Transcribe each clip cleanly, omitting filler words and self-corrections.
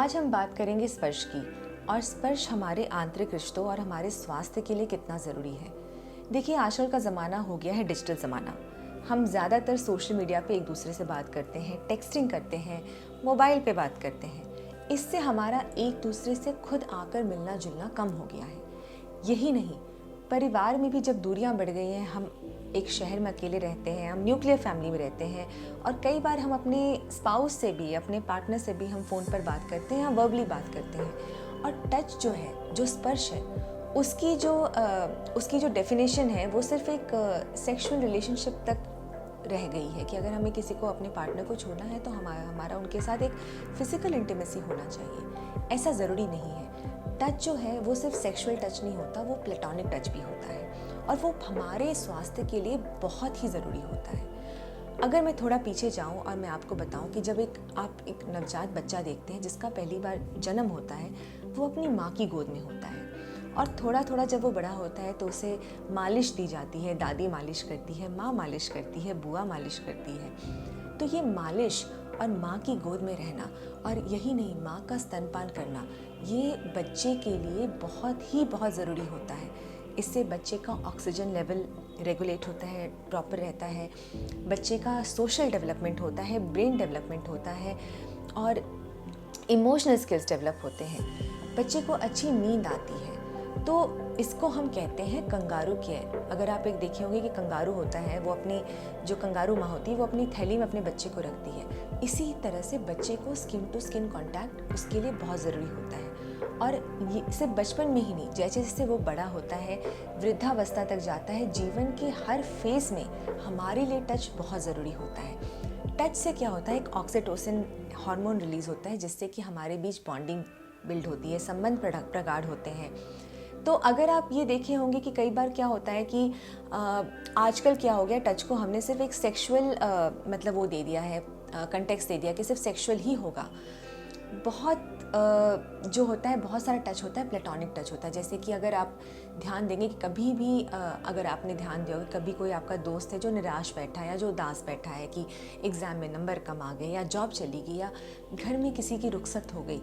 आज हम बात करेंगे स्पर्श की और स्पर्श हमारे आंतरिक रिश्तों और हमारे स्वास्थ्य के लिए कितना ज़रूरी है। देखिए, आजकल का ज़माना हो गया है डिजिटल ज़माना। हम ज़्यादातर सोशल मीडिया पे एक दूसरे से बात करते हैं, टेक्सटिंग करते हैं, मोबाइल पे बात करते हैं। इससे हमारा एक दूसरे से खुद आकर मिलना जुलना कम हो गया है। यही नहीं, परिवार में भी जब दूरियां बढ़ गई हैं, हम एक शहर में अकेले रहते हैं, हम न्यूक्लियर फैमिली में रहते हैं और कई बार हम अपने स्पाउस से भी, अपने पार्टनर से भी हम फ़ोन पर बात करते हैं या वर्बली बात करते हैं। और टच जो है, जो स्पर्श है, उसकी जो डेफिनेशन है वो सिर्फ एक सेक्सुअल रिलेशनशिप तक रह गई है कि अगर हमें किसी को, अपने पार्टनर को छोड़ना है तो हमारा उनके साथ एक फ़िज़िकल इंटीमेसी होना चाहिए। ऐसा ज़रूरी नहीं है। टच जो है वो सिर्फ सेक्सुअल टच नहीं होता, वो प्लेटोनिक टच भी होता है और वो हमारे स्वास्थ्य के लिए बहुत ही ज़रूरी होता है। अगर मैं थोड़ा पीछे जाऊं और मैं आपको बताऊं कि जब आप एक नवजात बच्चा देखते हैं जिसका पहली बार जन्म होता है, वो अपनी माँ की गोद में होता है और थोड़ा थोड़ा जब वो बड़ा होता है तो उसे मालिश दी जाती है। दादी मालिश करती है, माँ मालिश करती है, बुआ मालिश करती है। तो ये मालिश और माँ की गोद में रहना, और यही नहीं, माँ का स्तनपान करना, ये बच्चे के लिए बहुत ज़रूरी होता है। इससे बच्चे का ऑक्सीजन लेवल रेगुलेट होता है, प्रॉपर रहता है, बच्चे का सोशल डेवलपमेंट होता है, ब्रेन डेवलपमेंट होता है और इमोशनल स्किल्स डेवलप होते हैं। बच्चे को अच्छी नींद आती है। तो इसको हम कहते हैं कंगारू केयर। अगर आप एक देखे होंगे कि कंगारू होता है, वो अपनी, जो कंगारू माँ होती है, वो अपनी थैली में अपने बच्चे को रखती है। इसी तरह से बच्चे को स्किन टू स्किन कांटेक्ट उसके लिए बहुत ज़रूरी होता है। और ये सिर्फ बचपन में ही नहीं, जैसे जैसे वो बड़ा होता है, वृद्धावस्था तक जाता है, जीवन के हर फेज में हमारे लिए टच बहुत ज़रूरी होता है। टच से क्या होता है, एक ऑक्सीटोसिन हार्मोन रिलीज़ होता है जिससे कि हमारे बीच बॉन्डिंग बिल्ड होती है, संबंध प्रगाढ़ होते हैं। तो अगर आप ये देखे होंगे कि कई बार क्या होता है कि आजकल क्या हो गया, टच को हमने सिर्फ एक सेक्सुअल मतलब वो दे दिया है, कंटेक्स्ट दे दिया कि सिर्फ सेक्सुअल ही होगा। बहुत जो होता है, बहुत सारा टच होता है, प्लेटोनिक टच होता है। जैसे कि अगर आप ध्यान देंगे कि कभी भी अगर आपने ध्यान दिया होगा, कभी कोई आपका दोस्त है जो निराश बैठा है या जो उदास बैठा है कि एग्ज़ाम में नंबर कम आ गए या जॉब चली गई या घर में किसी की रुखसत हो गई,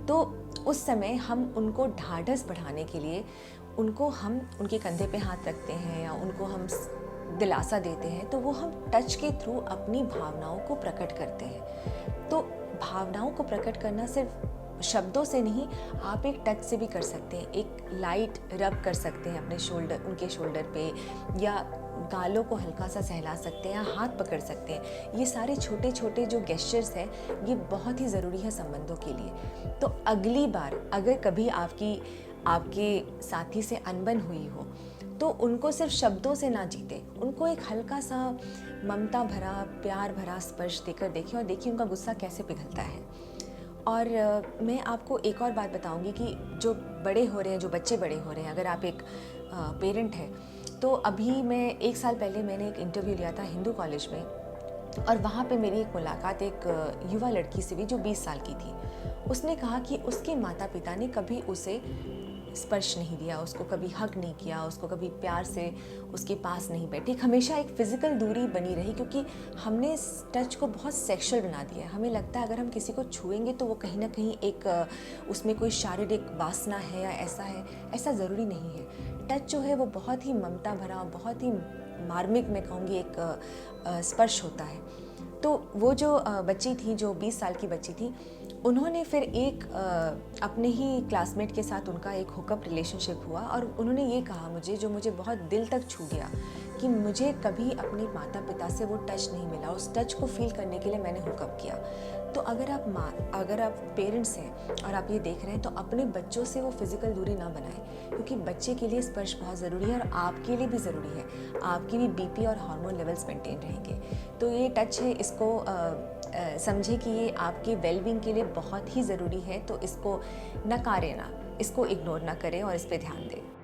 तो उस समय हम उनको ढाढ़स बढ़ाने के लिए हम उनके कंधे पे हाथ रखते हैं या उनको हम दिलासा देते हैं, तो वो हम टच के थ्रू अपनी भावनाओं को प्रकट करते हैं। तो भावनाओं को प्रकट करना सिर्फ शब्दों से नहीं, आप एक टच से भी कर सकते हैं। एक लाइट रब कर सकते हैं अपने उनके शोल्डर पे, या गालों को हल्का सा सहला सकते हैं, या हाथ पकड़ सकते हैं। ये सारे छोटे छोटे जो गेस्चर्स हैं, ये बहुत ही ज़रूरी है संबंधों के लिए। तो अगली बार अगर कभी आपके साथी से अनबन हुई हो, तो उनको सिर्फ शब्दों से ना जीते, उनको एक हल्का सा ममता भरा, प्यार भरा स्पर्श देकर देखें और देखिए उनका गुस्सा कैसे पिघलता है। और मैं आपको एक और बात बताऊंगी कि जो बड़े हो रहे हैं, जो बच्चे बड़े हो रहे हैं, अगर आप एक पेरेंट हैं, तो अभी मैं 1 साल पहले मैंने एक इंटरव्यू लिया था हिंदू कॉलेज में, और वहाँ पे मेरी एक मुलाकात एक युवा लड़की से हुई जो 20 साल की थी। उसने कहा कि उसके माता पिता ने कभी उसे स्पर्श नहीं दिया, उसको कभी हग नहीं किया, उसको कभी प्यार से उसके पास नहीं बैठी। हमेशा एक फ़िज़िकल दूरी बनी रही क्योंकि हमने टच को बहुत सेक्सुअल बना दिया है। हमें लगता है अगर हम किसी को छुएंगे तो वो कहीं ना कहीं एक उसमें कोई शारीरिक वासना है या ऐसा है। ऐसा ज़रूरी नहीं है। टच जो है वो बहुत ही ममता भरा, बहुत ही मार्मिक, मैं कहूँगी, एक स्पर्श होता है। तो वो जो बच्ची थी, जो 20 साल की बच्ची थी, उन्होंने फिर एक अपने ही क्लासमेट के साथ उनका एक हुकअप रिलेशनशिप हुआ और उन्होंने ये कहा मुझे, जो मुझे बहुत दिल तक छू गया, कि मुझे कभी अपने माता पिता से वो टच नहीं मिला। उस टच को फील करने के लिए मैंने हुकअप किया। तो अगर आप पेरेंट्स हैं और आप ये देख रहे हैं, तो अपने बच्चों से वो फिज़िकल दूरी ना बनाएं, क्योंकि बच्चे के लिए स्पर्श बहुत ज़रूरी है और आपके लिए भी ज़रूरी है। आपकी भी बीपी और हार्मोन लेवल्स मेंटेन रहेंगे। तो ये टच है, इसको समझे कि ये आपके वेलबींग के लिए बहुत ही ज़रूरी है। तो इसको नकारें ना, इसको इग्नोर ना करें और इस पर ध्यान दें।